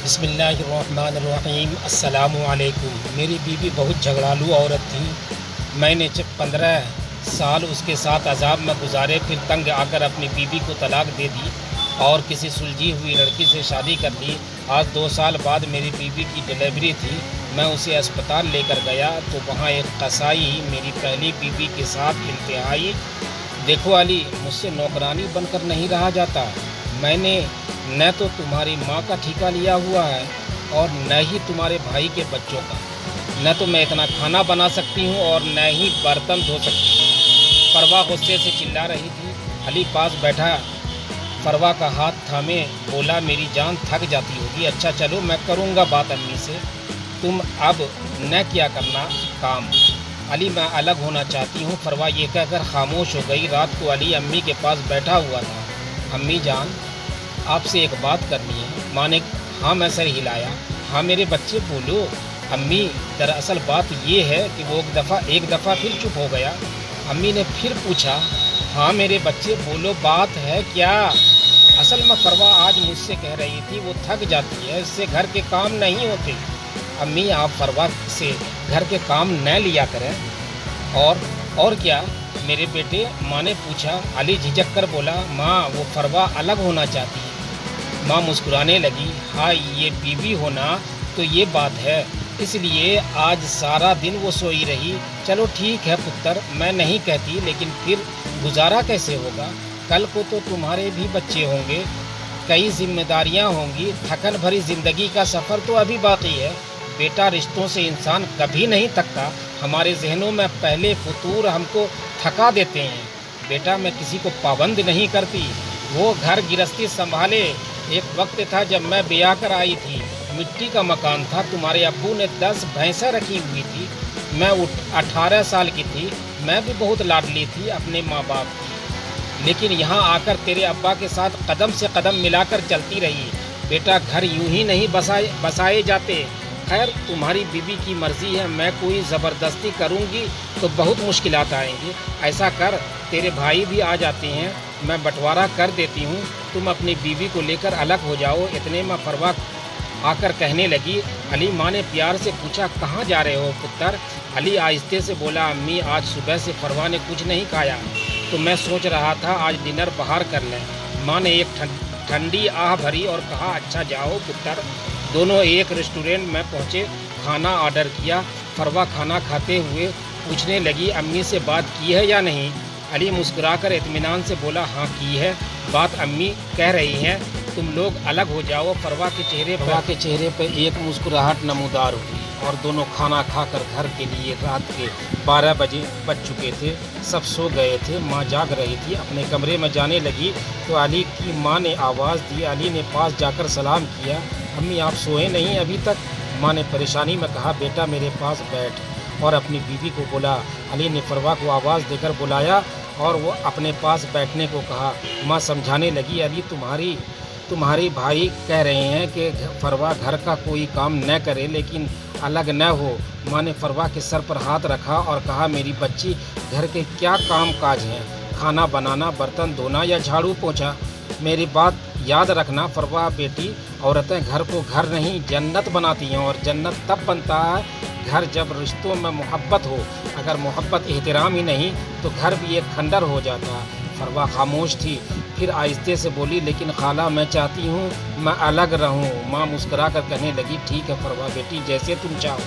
بسم اللہ الرحمن الرحیم۔ السلام علیکم۔ میری بیوی بہت جھگڑالو عورت تھی۔ میں نے 15 سال اس کے ساتھ عذاب میں گزارے، پھر تنگ آ کر اپنی بیوی کو طلاق دے دی اور کسی سلجھی ہوئی لڑکی سے شادی کر لی۔ آج 2 سال بعد میری بیوی کی ڈلیوری تھی۔ میں اسے اسپتال لے کر گیا تو وہاں ایک قصائی میری پہلی بیوی کے ساتھ انتہائی دیکھو علی، مجھ سے نوکرانی بن کر نہیں رہا جاتا۔ میں نے نہ تو تمہاری ماں کا ٹھیکہ لیا ہوا ہے اور نہ ہی تمہارے بھائی کے بچوں کا۔ نہ تو میں اتنا کھانا بنا سکتی ہوں اور نہ ہی برتن دھو سکتی ہوں۔ فروا غصے سے چلا رہی تھی۔ علی پاس بیٹھا فروا کا ہاتھ تھامے بولا، میری جان تھک جاتی ہوگی، اچھا چلو میں کروں گا بات امی سے، تم اب نہ کیا کرنا کام۔ علی میں الگ ہونا چاہتی ہوں۔ فروا یہ کہہ کر خاموش ہو گئی۔ رات کو علی امی کے پاس بیٹھا ہوا تھا۔ امی جان، آپ سے ایک بات کرنی ہے۔ ماں نے ہاں میں سر ہلایا۔ ہاں میرے بچے بولو۔ امی دراصل بات یہ ہے کہ وہ ایک دفعہ پھر چپ ہو گیا۔ امی نے پھر پوچھا، ہاں میرے بچے بولو، بات ہے کیا؟ اصل میں فروا آج مجھ سے کہہ رہی تھی وہ تھک جاتی ہے، اس سے گھر کے کام نہیں ہوتے۔ امی آپ فروا سے گھر کے کام نہ لیا کریں۔ اور کیا میرے بیٹے؟ ماں نے پوچھا۔ علی جھجک کر بولا، ماں وہ فروا الگ ہونا چاہتی ہے۔ ماں مسکرانے لگی، ہاں یہ بیوی ہونا تو یہ بات ہے، اس لیے آج سارا دن وہ سوئی رہی۔ چلو ٹھیک ہے پتر، میں نہیں کہتی، لیکن پھر گزارا کیسے ہوگا؟ کل کو تو تمہارے بھی بچے ہوں گے، کئی ذمہ داریاں ہوں گی، تھکن بھری زندگی کا سفر تو ابھی باقی ہے۔ بیٹا رشتوں سے انسان کبھی نہیں تھکتا، ہمارے ذہنوں میں پہلے فطور ہم کو تھکا دیتے ہیں۔ بیٹا میں کسی کو پابند نہیں کرتی، وہ گھر گرہستی سنبھالے۔ ایک وقت تھا جب میں بیاہ کر آئی تھی، مٹی کا مکان تھا، تمہارے ابو نے 10 بھینسیں رکھی ہوئی تھی، میں 18 سال کی تھی، میں بھی بہت لاڈلی تھی اپنے ماں باپ کی، لیکن یہاں آ کر تیرے ابا کے ساتھ قدم سے قدم ملا کر چلتی رہی۔ بیٹا گھر یوں ہی نہیں بسائے جاتے۔ خیر تمہاری بیوی کی مرضی ہے، میں کوئی زبردستی کروں گی تو بہت مشکلات آئیں گی۔ ایسا کر، تیرے بھائی بھی آ جاتے ہیں، میں بٹوارا کر دیتی ہوں، تم اپنی بیوی کو لے کر الگ ہو جاؤ۔ اتنے میں فروا آ کر کہنے لگی، علی ماں نے پیار سے پوچھا، کہاں جا رہے ہو پتر؟ علی آہستہ سے بولا، امی آج صبح سے فروا نے کچھ نہیں کھایا تو میں سوچ رہا تھا آج ڈنر باہر کر لیں۔ ماں نے ایک ٹھنڈی آہ بھری اور کہا، اچھا جاؤ پتر۔ دونوں ایک ریسٹورینٹ میں پہنچے، کھانا آرڈر کیا۔ فروا کھانا کھاتے ہوئے پوچھنے لگی، امی سے بات کی ہے یا نہیں؟ علی مسکرا کر اطمینان سے بولا، ہاں کی ہے، بات امی کہہ رہی ہیں تم لوگ الگ ہو جاؤ۔ فروا کے چہرے پہ ایک مسکراہٹ نمودار ہوئی اور دونوں کھانا کھا کر گھر کے لیے رات کے 12 بج چکے تھے، سب سو گئے تھے، ماں جاگ رہی تھی۔ اپنے کمرے میں جانے لگی تو علی کی ماں نے آواز دی۔ علی نے پاس جا کر سلام کیا، امی آپ سوئے نہیں ابھی تک؟ ماں نے پریشانی میں کہا، بیٹا میرے پاس بیٹھ، اور اپنی بیوی کو بولا۔ علی نے فروا کو آواز دے کر بلایا اور وہ اپنے پاس بیٹھنے کو کہا۔ ماں سمجھانے لگی، علی تمہاری بھائی کہہ رہے ہیں کہ فروا گھر کا کوئی کام نہ کرے لیکن الگ نہ ہو۔ ماں نے فروا کے سر پر ہاتھ رکھا اور کہا، میری بچی گھر کے کیا کام کاج ہیں؟ کھانا بنانا، برتن دھونا یا جھاڑو پوچھا؟ میری بات یاد رکھنا فروا بیٹی، عورتیں گھر کو گھر نہیں جنت بناتی ہیں، اور جنت تب بنتا ہے گھر جب رشتوں میں محبت ہو۔ اگر محبت احترام ہی نہیں تو گھر بھی ایک کھنڈر ہو جاتا ہے۔ فروا خاموش تھی، پھر آہستہ سے بولی، لیکن خالہ میں چاہتی ہوں میں الگ رہوں۔ ماں مسکرا کر کہنے لگی، ٹھیک ہے فروا بیٹی، جیسے تم چاہو،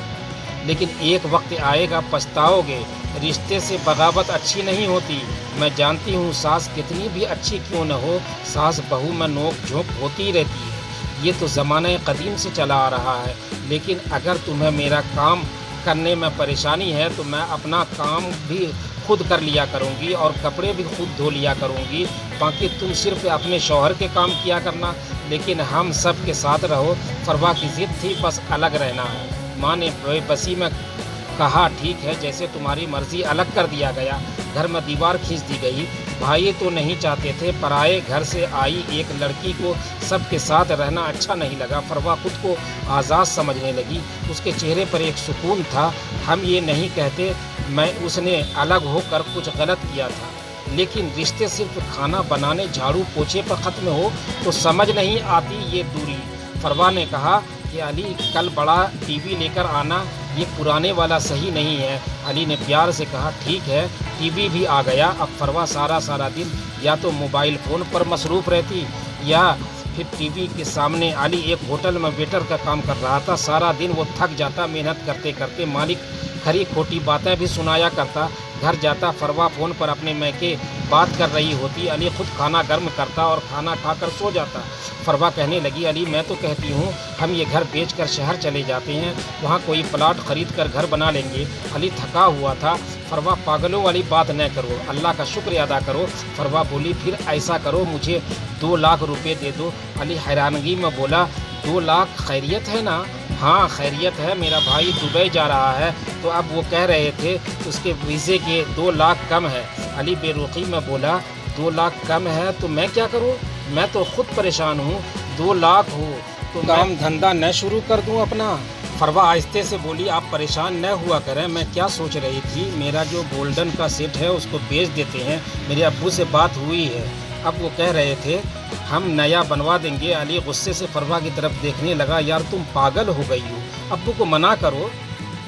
لیکن ایک وقت آئے گا پچھتاؤ گے۔ رشتے سے بغاوت اچھی نہیں ہوتی۔ میں جانتی ہوں ساس کتنی بھی اچھی کیوں نہ ہو، ساس بہو میں نوک جھونک ہوتی رہتی ہے، یہ تو زمانہ قدیم سے چلا آ رہا ہے۔ لیکن اگر تمہیں میرا کام کرنے میں پریشانی ہے تو میں اپنا کام بھی خود کر لیا کروں گی اور کپڑے بھی خود دھو لیا کروں گی، باقی تم صرف اپنے شوہر کے کام کیا کرنا، لیکن ہم سب کے ساتھ رہو۔ فروا کی ضد تھی، بس الگ رہنا ہے۔ ماں نے بے بسی میں کہا، ٹھیک ہے جیسے تمہاری مرضی، الگ کر دیا گیا۔ گھر میں دیوار کھینچ دی گئی۔ بھائی تو نہیں چاہتے تھے، پرائے گھر سے آئی ایک لڑکی کو سب کے ساتھ رہنا اچھا نہیں لگا۔ فروا خود کو آزاد سمجھنے لگی، اس کے چہرے پر ایک سکون تھا۔ ہم یہ نہیں کہتے میں اس نے الگ ہو کر کچھ غلط کیا تھا، لیکن رشتے صرف کھانا بنانے، جھاڑو پوچھے پر ختم ہو تو سمجھ نہیں آتی یہ دوری۔ फरवा ने कहा कि अली कल बड़ा टीवी लेकर आना, ये पुराने वाला सही नहीं है। अली ने प्यार से कहा ठीक है, टीवी भी आ गया। अब फरवा सारा दिन या तो मोबाइल फ़ोन पर मसरूफ़ रहती या फिर टीवी के सामने। अली एक होटल में वेटर का काम कर रहा था। सारा दिन वो थक जाता मेहनत करते करते। मालिक खरी खोटी बातें भी सुनाया करता। घर जाता फरवा फ़ोन पर अपने मैके बात कर रही होती। अली खुद खाना गर्म करता और खाना खाकर सो जाता। फरवा कहने लगी अली मैं तो कहती हूँ हम ये घर बेचकर शहर चले जाते हैं, वहाँ कोई प्लाट ख़रीद कर घर बना लेंगे। अली थका हुआ था। फरवा पागलों वाली बात न करो, अल्लाह का शुक्र अदा करो। फरवा बोली फिर ऐसा करो मुझे 2 लाख रुपए दे दो। अली हैरानगी में बोला 2 लाख खैरियत है ना? हाँ खैरियत है, मेरा भाई दुबई जा रहा है तो अब वो कह रहे थे उसके वीज़े के 2 लाख कम है। अली बेरुखी में बोला 2 लाख कम है तो मैं क्या करूँ, मैं तो खुद परेशान हूँ। 2 लाख हो तो काम धंधा न शुरू कर दूँ अपना। फरवा आहिस्ते से बोली आप परेशान न हुआ करें, मैं क्या सोच रही थी मेरा जो गोल्डन का सेट है उसको बेच देते हैं, मेरे अब्बू से बात हुई है। अब वो कह रहे थे हम नया बनवा देंगे। अली गुस्से से फरवा की तरफ देखने लगा यार तुम पागल हो गई हो, अब्बू को मना करो,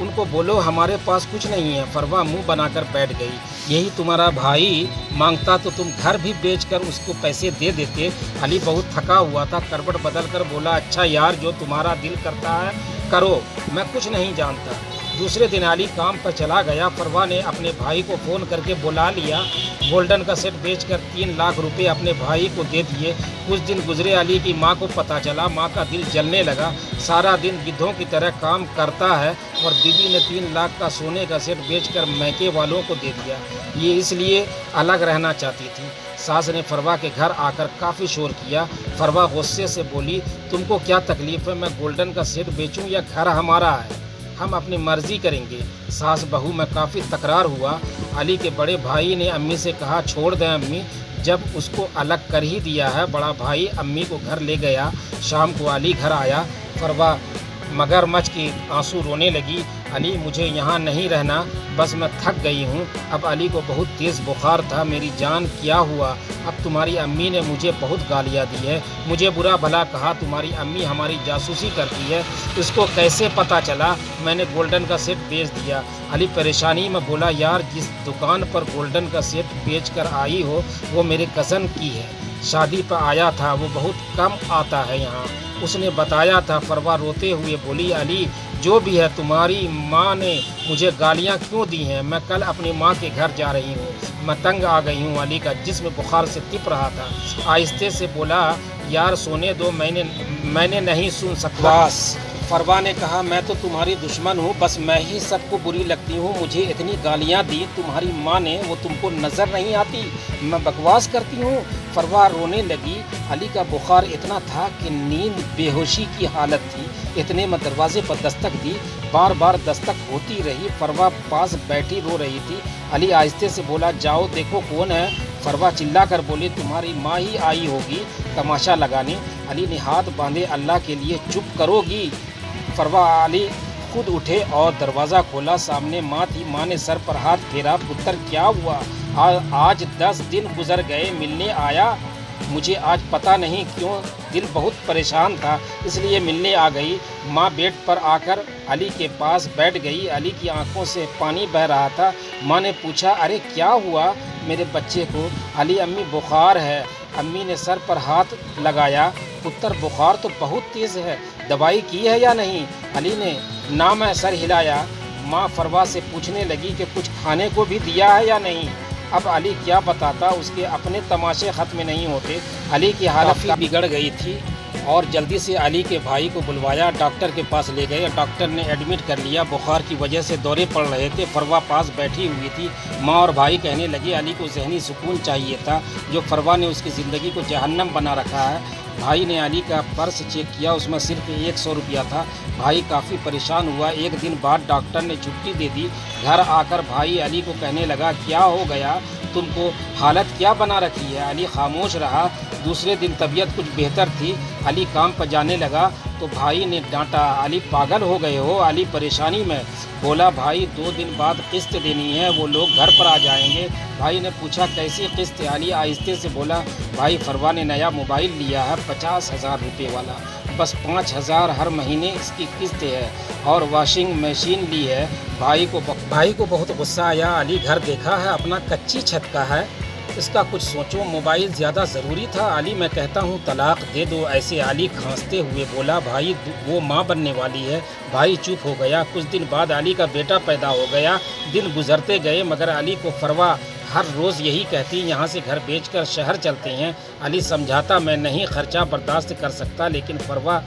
उनको बोलो हमारे पास कुछ नहीं है। फरवा मुंह बनाकर बैठ गई। यही तुम्हारा भाई मांगता तो तुम घर भी बेचकर उसको पैसे दे देते। अली बहुत थका हुआ था, करवट बदल कर बोला अच्छा यार जो तुम्हारा दिल करता है करो, मैं कुछ नहीं जानता। दूसरे दिन अली काम पर चला गया। फरवा ने अपने भाई को फ़ोन करके बुला लिया। गोल्डन का सेट बेचकर 3 लाख रुपए अपने भाई को दे दिए। कुछ दिन गुजरे, अली की माँ को पता चला। माँ का दिल जलने लगा। सारा दिन गिद्धों की तरह काम करता है और बीवी ने 3 लाख का सोने का सेट बेचकर मैके वालों को दे दिया। ये इसलिए अलग रहना चाहती थी। सास ने फरवा के घर आकर काफ़ी शोर किया। फरवा गुस्से से बोली तुमको क्या तकलीफ़ है, मैं गोल्डन का सेट बेचूं या घर हमारा है, हम अपनी मर्ज़ी करेंगे। सास बहू में काफ़ी तकरार हुआ। अली के बड़े भाई ने अम्मी से कहा छोड़ दें अम्मी, जब उसको अलग कर ही दिया है। बड़ा भाई अम्मी को घर ले गया। शाम को अली घर आया। फरवा मगरमच्छ की आंसू रोने लगी। अली मुझे यहाँ नहीं रहना, बस मैं थक गई हूँ। अब अली को बहुत तेज़ बुखार था। मेरी जान क्या हुआ, अब तुम्हारी अम्मी ने मुझे बहुत गालियाँ दी है, मुझे बुरा भला कहा। तुम्हारी अम्मी हमारी जासूसी करती है, इसको कैसे पता चला? मैंने गोल्डन का सेट बेच दिया। अली परेशानी में बोला यार जिस दुकान पर गोल्डन का सेट बेच कर आई हो वो मेरे कज़न की है, शादी पर आया था, वो बहुत कम आता है यहाँ, उसने बताया था। फरवा रोते हुए बोली अली जो भी है तुम्हारी माँ ने मुझे गालियाँ क्यों दी हैं? मैं कल अपनी माँ के घर जा रही हूँ, मैं तंग आ गई हूँ। अली का जिस्म बुखार से तिप रहा था। आहिस्ते से बोला यार सोने दो, मैंने नहीं सुन सकता। बस फरवा ने कहा मैं तो तुम्हारी दुश्मन हूँ, बस मैं ही सबको बुरी लगती हूँ, मुझे इतनी गालियाँ दी तुम्हारी माँ ने, वो तुमको नज़र नहीं आती मैं बकवास करती हूँ? फरवा रोने लगी। अली का बुखार इतना था कि नींद बेहोशी की हालत थी। इतने में दरवाजे पर दस्तक दी। बार बार दस्तक होती रही। फरवा पास बैठी रो रही थी। अली आहिस्ते से बोला जाओ देखो कौन है। फरवा चिल्ला कर बोली तुम्हारी माँ ही आई होगी तमाशा लगाने। अली ने हाथ बांधे अल्लाह के लिए चुप करोगी? फरवा अली खुद उठे और दरवाज़ा खोला। सामने माँ थी। माँ ने सर पर हाथ फेरा। पुत्र क्या हुआ? आज 10 दिन गुजर गए, मिलने आया? मुझे आज पता नहीं क्यों दिल बहुत परेशान था इसलिए मिलने आ गई। माँ बेड पर आकर अली के पास बैठ गई। अली की आंखों से पानी बह रहा था। माँ ने पूछा अरे क्या हुआ मेरे बच्चे को? अली अम्मी बुखार है। अम्मी ने सर पर हाथ लगाया। पुत्र बुखार तो बहुत तेज़ है, दवाई की है या नहीं? अली ने ना मैं सर हिलाया। माँ फरवा से पूछने लगी कि कुछ खाने को भी दिया है या नहीं? अब अली क्या बताता, उसके अपने तमाशे ख़त्म नहीं होते। अली की हालत बिगड़ गई थी और जल्दी से अली के भाई को बुलवाया, डॉक्टर के पास ले गए। डॉक्टर ने एडमिट कर लिया। बुखार की वजह से दौरे पड़ रहे थे। फरवा पास बैठी हुई थी। माँ और भाई कहने लगे अली को ज़हनी सुकून चाहिए था, जो फरवा ने उसकी ज़िंदगी को जहन्नम बना रखा है। भाई ने अली का पर्स चेक किया, उसमें सिर्फ 100 रुपया था। भाई काफ़ी परेशान हुआ। एक दिन बाद डॉक्टर ने छुट्टी दे दी। घर आकर भाई अली को कहने लगा क्या हो गया तुमको, हालत क्या बना रखी है? अली खामोश रहा। दूसरे दिन तबीयत कुछ बेहतर थी। अली काम पर जाने लगा तो भाई ने डांटा अली पागल हो गए हो? अली परेशानी में बोला भाई 2 दिन बाद किस्त देनी है, वो लोग घर पर आ जाएंगे। भाई ने पूछा कैसी किस्त? अली आहिस्ते से बोला भाई फरवा ने नया मोबाइल लिया है 50,000 रुपये वाला, बस 5,000 हर महीने इसकी किस्त है और वॉशिंग मशीन ली है। भाई को बहुत गुस्सा आया। अली घर देखा है अपना कच्ची छत का है, इसका कुछ सोचो, मोबाइल ज़्यादा ज़रूरी था। अली मैं कहता हूँ तलाक दे दो। ऐसे अली खांसते हुए बोला। भाई वो माँ बनने वाली है। भाई चुप हो गया। कुछ दिन बाद अली का बेटा पैदा हो गया। दिन गुजरते गए मगर अली को फरवा हर रोज़ यही कहती यहाँ से घर बेचकर शहर चलते हैं। अली समझाता मैं नहीं खर्चा बर्दाश्त कर सकता, लेकिन फरवा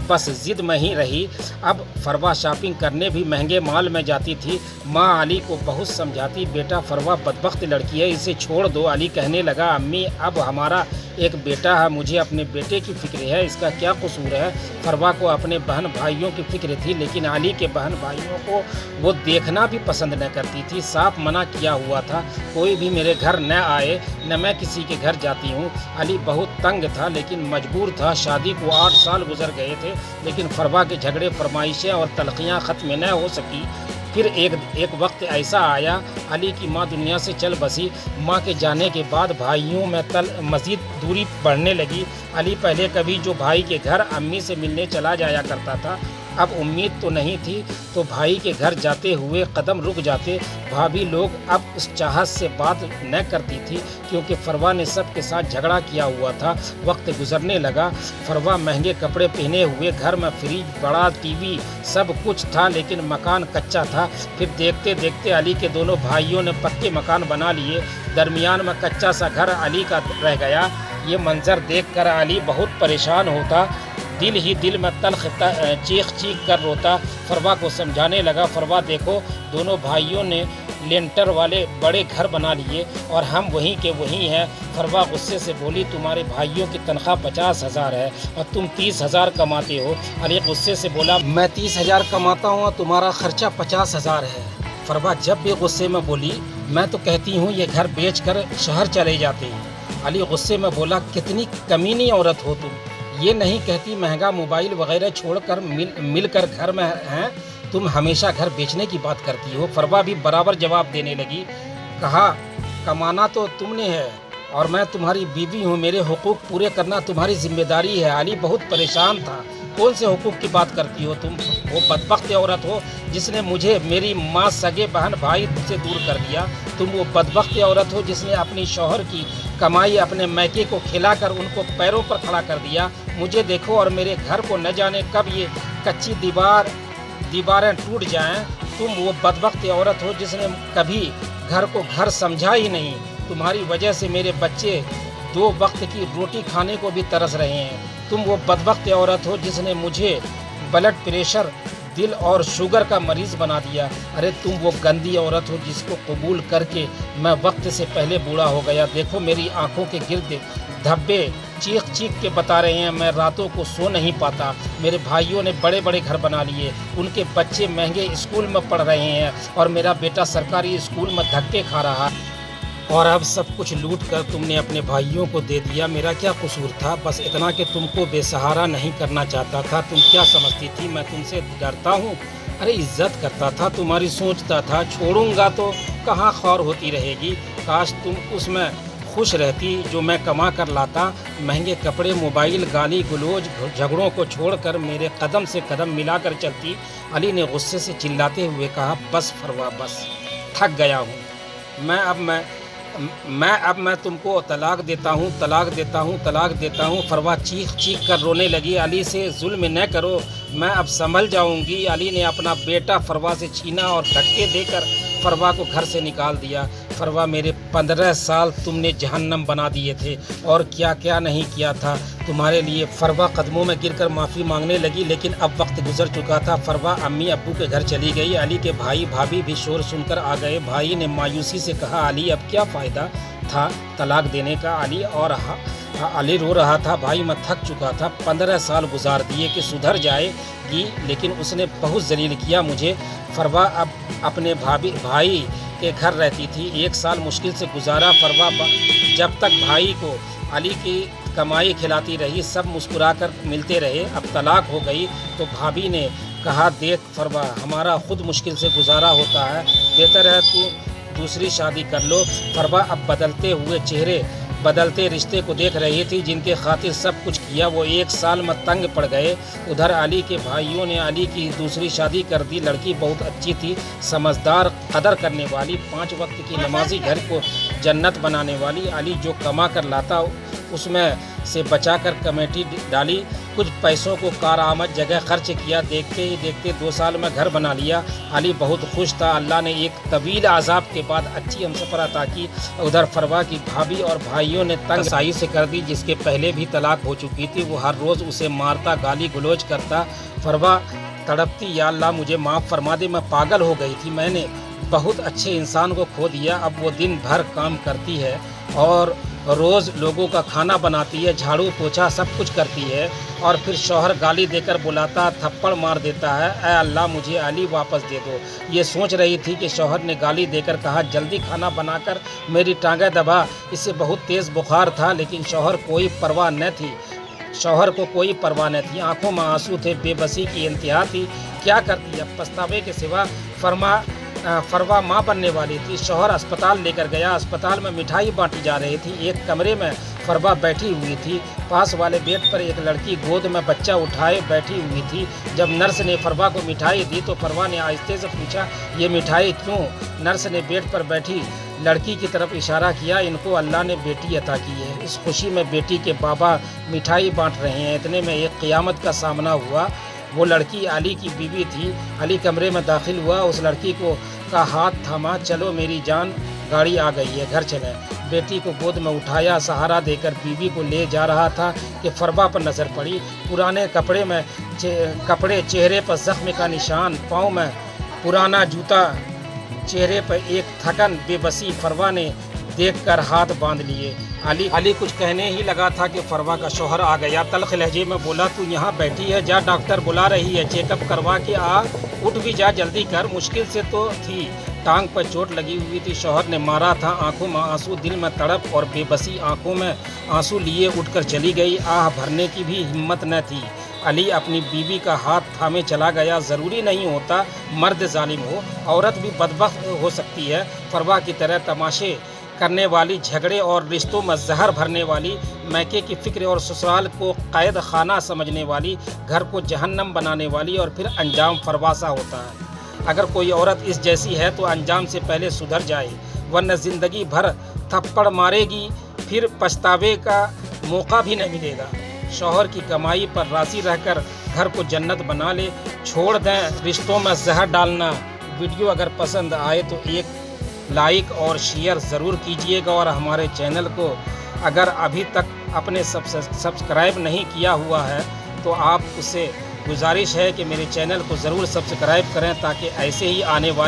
बस ज़िद में ही रही। अब फरवा शॉपिंग करने भी महंगे मॉल में जाती थी। माँ अली को बहुत समझाती, बेटा फरवा बदबख्त लड़की है, इसे छोड़ दो। अली कहने लगा अम्मी अब हमारा एक बेटा है, मुझे अपने बेटे की फ़िक्र है, इसका क्या कसूर है। फरवा को अपने बहन भाइयों की फ़िक्र थी, लेकिन अली के बहन भाइयों को वो देखना भी पसंद न करती थी। साफ मना किया हुआ था कोई भी मेरे घर न आए, न मैं किसी के घर जाती हूँ। अली बहुत तंग था लेकिन मजबूर था। शादी को 8 साल गुजर गए थे, लेकिन फरवा के झगड़े, फरमाइशें और तलखियाँ ख़त्म न हो सकी। फिर एक वक्त ऐसा आया अली की माँ दुनिया से चल बसी। माँ के जाने के बाद भाइयों में मज़ीद दूरी बढ़ने लगी। अली पहले कभी जो भाई के घर अम्मी से मिलने चला जाया करता था, अब उम्मीद तो नहीं थी तो भाई के घर जाते हुए कदम रुक जाते। भाभी लोग अब उस चाहत से बात न करती थी क्योंकि फरवा ने सबके साथ झगड़ा किया हुआ था। वक्त गुजरने लगा। फरवा महंगे कपड़े पहने हुए, घर में फ्रिज, बड़ा टीवी, सब कुछ था, लेकिन मकान कच्चा था। फिर देखते देखते अली के दोनों भाइयों ने पक्के मकान बना लिए। दरमियान में कच्चा सा घर अली का रह गया। ये मंजर देखकर अली बहुत परेशान होता, दिल ही दिल में तल्ख चीख चीख कर रोता। फरवा को समझाने लगा, फरवा देखो दोनों भाइयों ने लेंटर वाले बड़े घर बना लिए और हम वहीं के वहीं हैं। फरवा गुस्से से बोली तुम्हारे भाइयों की तनख्वाह 50,000 है और तुम 30,000 कमाते हो। अली गुस्से से बोला मैं 30,000 कमाता हूँ और तुम्हारा खर्चा 50,000 है। फरवा जब भी गुस्से में बोली मैं तो कहती हूँ ये घर बेच कर शहर चले जाते हैं। अली गुस्से में बोला कितनी कमीनी औरत हो तुम, ये नहीं कहती महंगा मोबाइल वगैरह छोड़कर मिलकर घर में हैं, तुम हमेशा घर बेचने की बात करती हो। फरवा भी बराबर जवाब देने लगी, कहा कमाना तो तुमने है और मैं तुम्हारी बीवी हूँ, मेरे हुकूक पूरे करना तुम्हारी जिम्मेदारी है। अली बहुत परेशान था, कौन से हुकूक की बात करती हो तुम, वो बदबख्त औरत हो जिसने मुझे मेरी माँ, सगे बहन भाई से दूर कर दिया। तुम वो बदबख्त औरत हो जिसने अपनी शौहर की कमाई अपने मैके को खिलाकर उनको पैरों पर खड़ा कर दिया। मुझे देखो और मेरे घर को न जाने कब ये कच्ची दीवारें टूट जाएं। तुम वो बदबख्त औरत हो जिसने कभी घर को घर समझा ही नहीं। तुम्हारी वजह से मेरे बच्चे 2 वक्त की रोटी खाने को भी तरस रहे हैं। तुम वो बदबख्त औरत हो जिसने मुझे ब्लड प्रेशर, दिल और शुगर का मरीज़ बना दिया। अरे तुम वो गंदी औरत हो जिसको कबूल करके मैं वक्त से पहले बूढ़ा हो गया। देखो मेरी आंखों के गिर्द धब्बे चीख चीख के बता रहे हैं, मैं रातों को सो नहीं पाता। मेरे भाइयों ने बड़े बड़े घर बना लिए, उनके बच्चे महंगे स्कूल में पढ़ रहे हैं और मेरा बेटा सरकारी स्कूल में धक्के खा रहा। और अब सब कुछ लूट कर तुमने अपने भाइयों को दे दिया। मेरा क्या कसूर था, बस इतना कि तुमको बेसहारा नहीं करना चाहता था। तुम क्या समझती थी मैं तुमसे डरता हूँ? अरे इज्जत करता था, तुम्हारी सोचता था, छोड़ूंगा तो कहाँ खौर होती रहेगी। काश तुम उसमें खुश रहती जो मैं कमा कर लाता। महंगे कपड़े, मोबाइल, गाली गलौज, झगड़ों को छोड़कर मेरे कदम से कदम मिलाकर चलती। अली ने गुस्से से चिल्लाते हुए कहा बस फरवा बस, थक गया हूँ मैं अब मैं तुमको तलाक देता हूँ। फरवा चीख चीख कर रोने लगी। अली से जुल्म न करो, मैं अब संभल जाऊंगी। अली ने अपना बेटा फरवा से छीना और धक्के देकर फरवा को घर से निकाल दिया। फरवा मेरे 15 साल तुमने जहन्नम बना दिए थे और क्या क्या नहीं किया था तुम्हारे लिए। फरवा कदमों में गिरकर माफ़ी मांगने लगी, लेकिन अब वक्त गुजर चुका था। फरवा अम्मी अब्बू के घर चली गई। अली के भाई भाभी भी शोर सुनकर आ गए। भाई ने मायूसी से कहा अली अब क्या फ़ायदा था तलाक देने का। अली रो रहा था, भाई मैं थक चुका था, 15 साल गुजार दिए कि सुधर जाएगी, लेकिन उसने बहुत जलील किया मुझे। फरवा अब अपने भाई के घर रहती थी। 1 साल मुश्किल से गुजारा। फरवा जब तक भाई को अली की कमाई खिलाती रही, सब मुस्कुराकर मिलते रहे। अब तलाक हो गई तो भाभी ने कहा देख फरवा, हमारा खुद मुश्किल से गुजारा होता है, बेहतर है तू दूसरी शादी कर लो। फरवा अब बदलते हुए चेहरे बदलते रिश्ते को देख रही थी, जिनके खातिर सब कुछ किया। वो 1 साल में तंग पड़ गए। उधर अली के भाइयों ने अली की दूसरी शादी कर दी। लड़की बहुत अच्छी थी, समझदार, कदर करने वाली, 5 वक्त की नमाजी, घर को जन्नत बनाने वाली। अली जो कमा कर लाता उसमें से बचाकर कमेटी डाली। कुछ पैसों को कारआमद जगह खर्च किया। देखते ही देखते 2 साल में घर बना लिया। अली बहुत खुश था। अल्लाह ने एक तवील अज़ाब के बाद अच्छी हमसफ़र अता की। उधर फरवा की भाभी और भाइयों ने तंगसाई से कर दी, जिसके पहले भी तलाक हो चुकी थी। वो हर रोज़ उसे मारता, गाली गलौज करता। फरवा तड़पती, या अल्लाह मुझे माफ़ फरमा दे, मैं पागल हो गई थी, मैंने बहुत अच्छे इंसान को खो दिया। अब वो दिन भर काम करती है और रोज़ लोगों का खाना बनाती है, झाड़ू पोछा सब कुछ करती है। और फिर शौहर गाली देकर बुलाता, थप्पड़ मार देता है। ऐ अल्लाह मुझे अली वापस दे दो। ये सोच रही थी कि शौहर ने गाली देकर कहा, जल्दी खाना बनाकर मेरी टांगें दबा। इससे बहुत तेज़ बुखार था, लेकिन शौहर को कोई परवाह न थी। आंखों में आंसू थे, बेबसी की इंतहा थी। क्या करती? अब पछतावे के सिवा फरवा माँ बनने वाली थी। शौहर अस्पताल लेकर गया। अस्पताल में मिठाई बांटी जा रही थी। एक कमरे में फरवा बैठी हुई थी। पास वाले बेड पर एक लड़की गोद में बच्चा उठाए बैठी हुई थी। जब नर्स ने फरवा को मिठाई दी तो फरवा ने आहिस्ते से पूछा, ये मिठाई क्यों? नर्स ने बेड पर बैठी लड़की की तरफ इशारा किया, इनको अल्लाह ने बेटी अता की है। इस खुशी में बेटी के बाबा मिठाई बांट रहे हैं। इतने में एक क़यामत का सामना हुआ। वो लड़की अली की बीवी थी। अली कमरे में दाखिल हुआ, उस लड़की को का हाथ थामा, चलो मेरी जान, गाड़ी आ गई है, घर चलें। बेटी को गोद में उठाया, सहारा देकर बीवी को ले जा रहा था कि फरवा पर नज़र पड़ी। पुराने कपड़े, चेहरे पर जख्म का निशान, पाँव में पुराना जूता, चेहरे पर एक थकन, बेबसी। फरवा ने देखकर हाथ बांध लिए। अली कुछ कहने ही लगा था कि फरवा का शौहर आ गया। तल्ख लहजे में बोला, तू यहाँ बैठी है, जा, डॉक्टर बुला रही है, चेकअप करवा के आ, उठ भी जा, जल्दी कर। मुश्किल से तो थी, टांग पर चोट लगी हुई थी, शौहर ने मारा था। आंखों में आंसू, दिल में तड़प और बेबसी। आंखों में आंसू लिए उठकर चली गई। आह भरने की भी हिम्मत न थी। अली अपनी बीवी का हाथ थामे चला गया। ज़रूरी नहीं होता मर्द जालिम हो, औरत भी बदबख्त हो सकती है। फरवा की तरह तमाशे करने वाली, झगड़े और रिश्तों में जहर भरने वाली, मैके की फिक्र और ससुराल को कैद खाना समझने वाली, घर को जहन्नम बनाने वाली, और फिर अंजाम फरवासा होता है। अगर कोई औरत इस जैसी है तो अंजाम से पहले सुधर जाए, वरना ज़िंदगी भर थप्पड़ मारेगी, फिर पछतावे का मौका भी नहीं मिलेगा। शौहर की कमाई पर राज़ी रहकर घर को जन्नत बना ले। छोड़ दें रिश्तों में जहर डालना। वीडियो अगर पसंद आए तो एक लाइक और शेयर ज़रूर कीजिएगा, और हमारे चैनल को अगर अभी तक आपने सब्सक्राइब नहीं किया हुआ है तो आप उससे गुजारिश है कि मेरे चैनल को ज़रूर सब्सक्राइब करें, ताकि ऐसे ही आने वाली